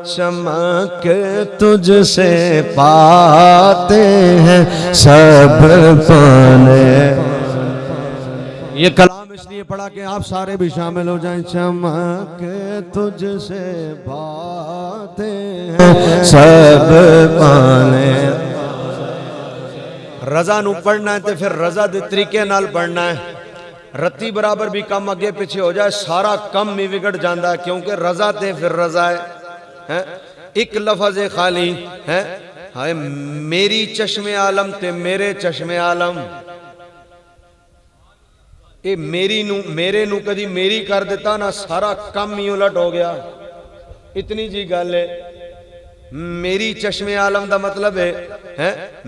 चमक तुझसे पाते हैं सब पाने। ये कलाम इसलिए पढ़ा कि आप सारे भी शामिल हो जाएं। चमक तुझसे पाते हैं सब पाने। रजा नू पढ़ना है तो फिर रजा दे तरीके नाल पढ़ना है। रत्ती बराबर भी कम अगे पिछे हो जाए सारा कम भी बिगड़ जाता है, क्योंकि रजा ते फिर रजा है। एक लफज खाली है हाय मेरी चश्मे आलम ते मेरे चश्मे आलम। ये मेरी नू मेरे नू कदी मेरी कर देता ना सारा कम ही उलट हो गया। इतनी जी गल है। मेरी चश्मे आलम का मतलब है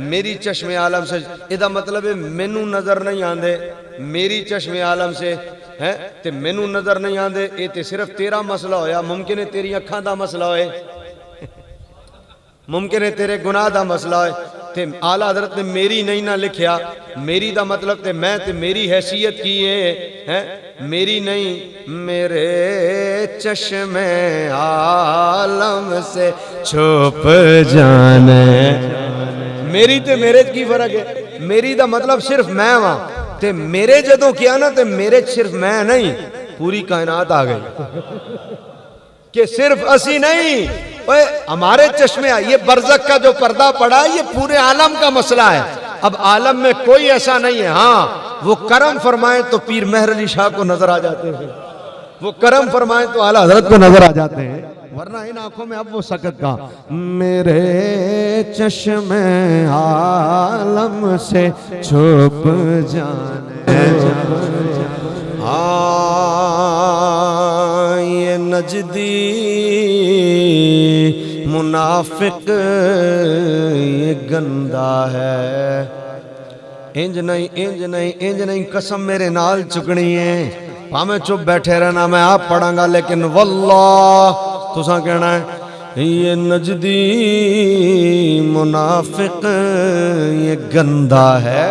मेरी चश्मे आलम से इदा मतलब है मैनू नजर नहीं आंदे। मेरी चश्मे आलम से है ते मैनू नजर नहीं आंदे। ये ते सिर्फ तेरा मसला होया। मुमकिन है तेरी अखां दा मसला होए, मुमकिन है तेरे गुनाह दा मसला है। ते आला हजरत ने मेरी नहीं ना लिखिया। मेरी दा मतलब ते मैं ते मेरी हैसियत की है मेरी नहीं मेरे चश्मे आलम से छुप जाने। मेरी ते मेरे की फर्क है। मेरी दा मतलब सिर्फ मैं वहां ते मेरे जदों किया ना ते मेरे सिर्फ मैं नहीं पूरी कायनात आ गई कि सिर्फ असी नहीं ओए हमारे चश्मे। ये बरज़ख का जो पर्दा पड़ा ये पूरे आलम का मसला है। अब आलम में कोई ऐसा नहीं है। हाँ वो करम फरमाए तो पीर मेहर अली शाह को नजर आ जाते हैं, वो करम फरमाए तो आला हजरत को नजर आ जाते हैं, वरना इन आंखों में अब वो सकत का। मेरे चश्मे आलम से छुप जाने। हाँ ये नजदी मुनाफिक ये गंदा है। इंज नहीं इंज नहीं इंज नहीं कसम मेरे नाल चुकनी है। भावें चुप बैठे रहना मैं आप पढ़ांगा, लेकिन वल्लाह तुसा कहना है ये नजदी मुनाफिक ये गंदा है।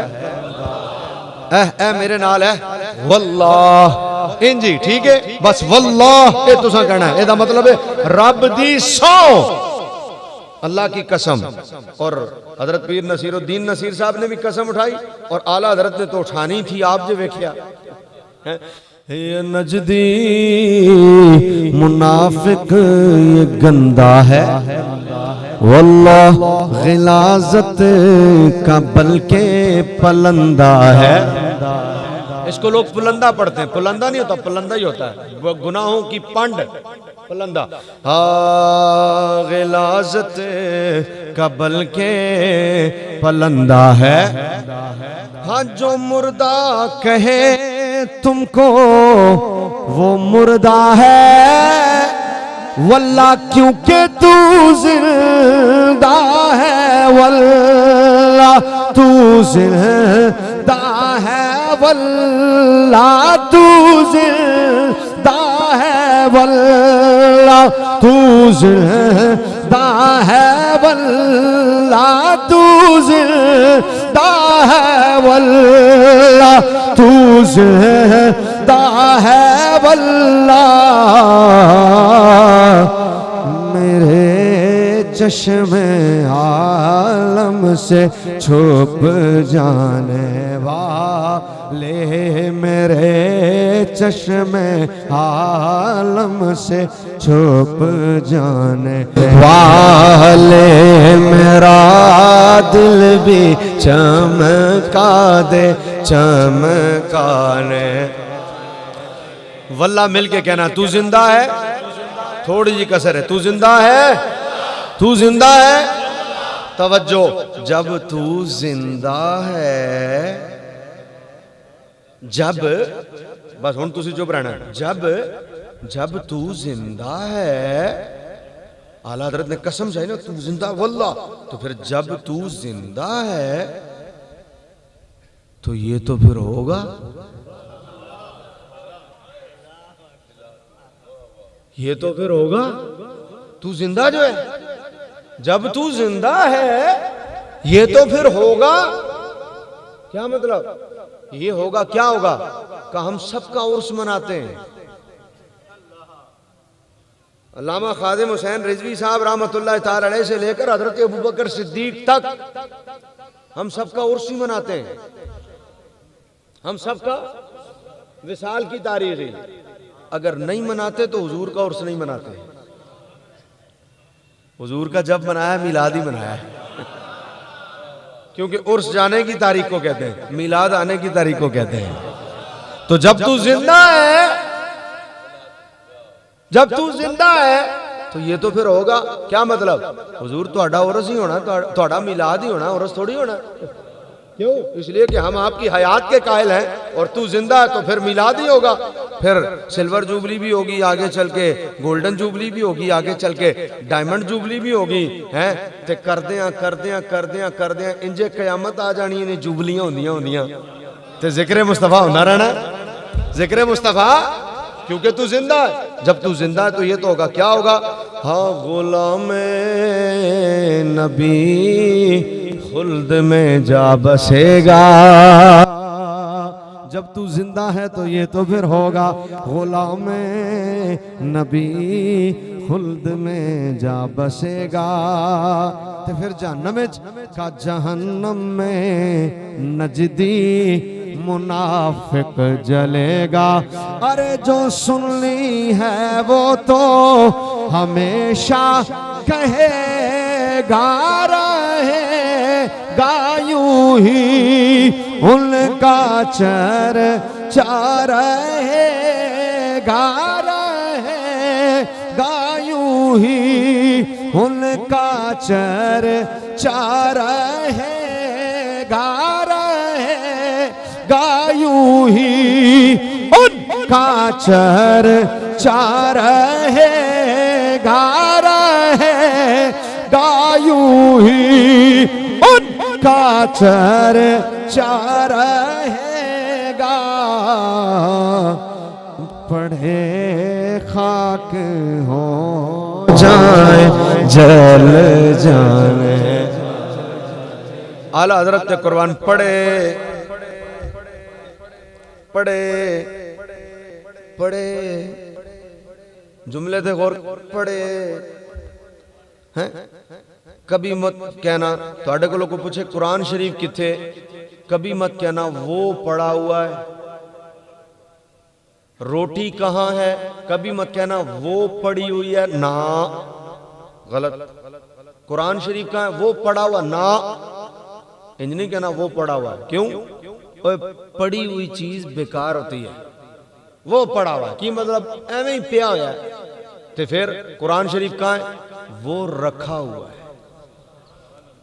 मेरे नाल है वल्लाह इंजी ठीक है बस वल्लाह ये तुसा कहना है। एदा मतलब है रब दी सौ अल्लाह की कसम। और हजरत पीर नसीरुद्दीन नसीर साहब ने भी कसम उठाई और आला हजरत ने तो उठानी थी। आप जो वेख्या ये नजदी मुनाफिक ये गंदा है वल्लाह गिलाजत का बल्कि पलंदा है। इसको लोग पुलंदा पढ़ते हैं। पुलंदा नहीं होता, पुलंदा ही होता है। वो गुनाहों की पंड पुलंदा। गिलाजत का बल्कि पलंदा है। हाँ जो मुर्दा कहे तुमको वो मुर्दा है वल्लाह क्योंकि तू जिंदा है। वल्लाह तू जिंदा है वल्लाह तू जिंदा है वल्लाह तू जिंदा है वल्लाह तू जिंदा है वल्लाह तू जिंदा है वल्लाह मेरे चश्मे आलम से छुप जाने वाले मेरे चश्मे आलम से छुप जाने वाले मेरा दिल भी चमका दे चमकाने। वल्लाह मिल के कहना तू जिंदा है। थोड़ी जी कसर है। तू जिंदा है, तू जिंदा है। तवज्जो जब तू जिंदा है जब बस हुण तुसी चुप रहना। जब तू जिंदा है आला हज़रत ने कसम चाहिए ना तू जिंदा वल्लाह। तो फिर जब तू जिंदा है तो ये तो फिर होगा ये तो फिर होगा। तू जिंदा जो है जब तू जिंदा है ये तो फिर होगा। क्या मतलब ये होगा क्या होगा का हम सबका उर्स मनाते हैं। अल्लामा खादिम हुसैन रिजवी साहब रहमतुल्लाह ताला अलैह से लेकर हजरत अबू बकर सिद्दीक तक हम सबका उर्स ही मनाते हैं। हम सबका विसाल की तारीख है। अगर नहीं मनाते तो हुजूर का उर्स नहीं मनाते। हुजूर का जब मनाया मिलाद ही मनाया है, क्योंकि उर्स जाने की तारीख को कहते हैं, मिलाद आने की तारीख को कहते हैं। तो जब तू जिंदा है, जब तू जिंदा है तो ये तो फिर होगा। क्या मतलब? हुजूर तोड़ा उर्स ही होना, तोड़ा मिलाद ही होना, उर्स थोड़ी होना। क्यों? इसलिए कि हम आपकी हयात के कायल हैं और तू जिंदा है तो फिर मिलाद ही होगा। फिर सिल्वर जुबली भी होगी आगे चल के, गोल्डन जुबली भी होगी आगे चल के, डायमंड जुबली भी होगी हैं। ते करदे इंजे कयामत आ जानी ने जुबलियां होंदियां होंदियां ते जिक्र मुस्तफा होंदा रहना, जिक्र मुस्तफा, क्योंकि तू जिंदा है। जब तू जिंदा है तो ये तो होगा। क्या होगा? हाँ, गुलाम नबी खुल्द में जा बसेगा। जब तू जिंदा है तो ये तो फिर होगा। गुलाम नबी खुल्द में जा बसेगा। तो फिर जहन्नम का जहन्नम में नजदी मुनाफिक जलेगा। अरे जो सुन ली है वो तो हमेशा कहेगा, रहेगा यूं ही उनका चर्चा रहेगा, रहेगा यूं ही उनका चर्चा रहेगा, यूं ही उनका चर्चा रहेगा, रहेगा यूं ही उनका चर्चा रहेगा। पढ़े खाक हो जाए जल जाने। आला हजरत के कुर्बान पढ़े पढ़े पढ़े जुमले थे गौर पढ़े हैं। कभी मत कहना थोड़े को लोग पूछे कुरान शरीफ किथे, कभी मत कहना वो पढ़ा हुआ है। रोटी कहाँ है, कभी मत कहना वो पड़ी हुई है। ना, गलत। कुरान शरीफ कहाँ है, वो पढ़ा हुआ। ना, इंज नहीं कहना वो पढ़ा हुआ है। क्यों? पड़ी हुई चीज बेकार होती है। वो पढ़ा हुआ की मतलब एवं ही पिया हुआ है। तो फिर कुरान शरीफ कहाँ है? वो रखा हुआ है।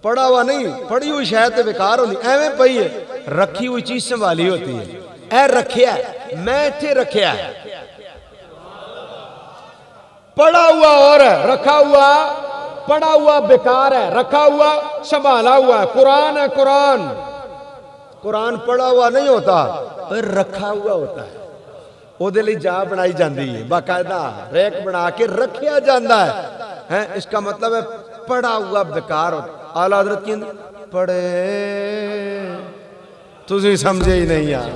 पढ़ा हुआ नहीं, पड़ी हुई शायद बेकार होती, एवं पई है। रखी हुई चीज संभाली होती है। ए रखिया, मैं इथे रखिया है। पढ़ा हुआ और है, रखा हुआ, पढ़ा हुआ बेकार है, रखा हुआ संभाला हुआ है। कुरान है, कुरान कुरान पढ़ा हुआ नहीं होता, पर रखा हुआ होता है। ਉਹਦੇ ਲਈ ਜਾ बनाई जाती है, बाकायदा रैक बना के रखा जाता है। इसका मतलब है पढ़ा हुआ बेकार होता। आला हज़रत की पढ़े, तुझे समझे ही नहीं यार।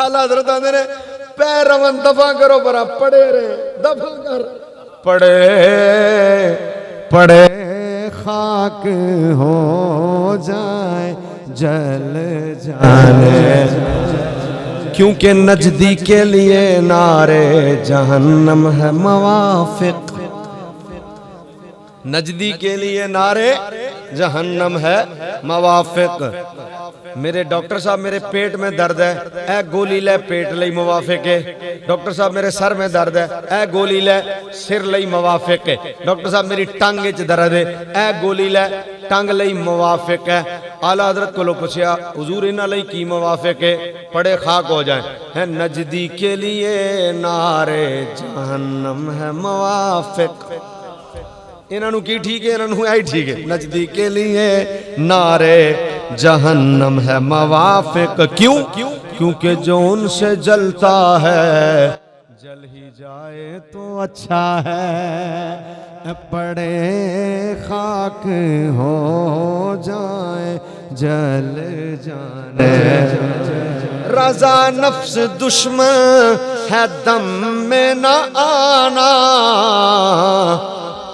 आला हज़रत आंदे ने पैर रवन दफा करो, बरा पढ़े रे दफा कर। पढ़े पढ़े खाक हो जाए जल जाने। क्योंकि नजदी के लिए नारे जहन्नम है मवाफिक। नजदी के लिए नारे जहन्नम है मवाफिक। मेरे डॉक्टर साहब मेरे पेट में दर्द है, ए गोली ले पेट लई मवाफिक है। डॉक्टर साहब मेरे सर में दर्द है, ए गोली ले सिर लई मवाफिक है। डॉक्टर साहब मेरी टंग विच दर्द है, ए गोली ले टंग लई मवाफिक है। आला हज़रत को लोग पूछा हुजूर इन्हां लई की मवाफिक है? पड़े खाक हो जाए। है नजदी के लिए नारे जहन्नम है मवाफिक। इन्हों की ठीक है, इन्हों आई ठीक है। नजदी के लिए नारे जहन्नम है मवाफिक। क्यों? क्योंकि जो उनसे जलता है जल ही जाए तो अच्छा है। पड़े खाक हो जाए जल जाने। रजा नफ्स दुश्मन है दम में न आना,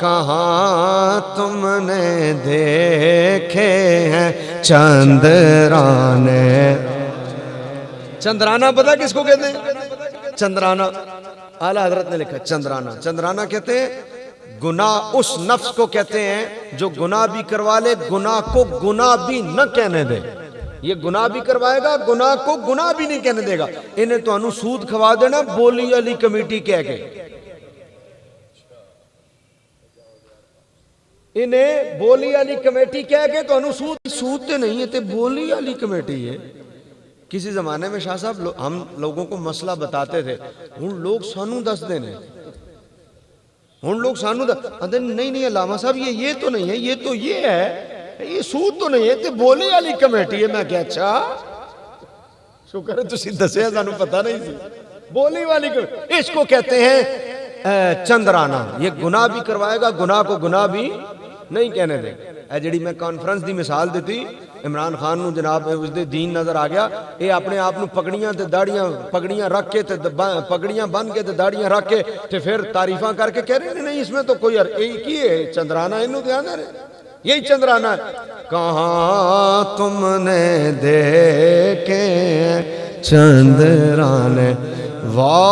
कहाँ तुमने देखे हैं चंद्राने। चंद्राना पता किसको कहते हैं? चंद्राना आला हजरत ने लिखा चंद्राना। चंद्राना कहते हैं गुनाह उस नफ्स को कहते हैं जो गुनाह भी करवा ले, गुनाह को गुनाह भी न कहने दे। ये गुनाह भी करवाएगा, गुनाह को गुनाह भी नहीं कहने देगा। इन्हें तो अनु सूद खवा देना बोली वाली कमेटी कह के, इन्हें बोली वाली कमेटी कह के तो अनु सूद तो नहीं है, तो बोली वाली कमेटी है। किसी जमाने में शाह साहब हम लोगों को मसला बताते थे, उन लोग सानू दस देने, उन लोग सानू नहीं नहीं अल्लामा साहब ये तो नहीं है, ये तो ये है, ये सूद तो नहीं है, तो बोली वाली कमेटी है। मैं क्या अच्छा शुक्र है तुसी दसिया, सानू पता नहीं थी। बोली वाली कमेटी इसको कहते हैं चंद्राना। ये गुनाह भी करवाएगा, गुनाह को गुनाह भी नहीं कहने देगा। जी मैं कॉन्फ्रेंस की मिसाल दी, इमरान खान नूं जनाब उसदे दीन नजर आ गया, ये अपने आप नूं पगड़ियां ते दाड़ियां, पगड़ियां रख के ते पगड़ियां बन के ते दाड़ियां रख के ते फिर तारीफा करके कह रहे नहीं इसमें तो कोई की है चंद्राना, इनू ध्यान दे रहे यही चंद्राना। कहाँ तुमने देखे चंद्राने वाह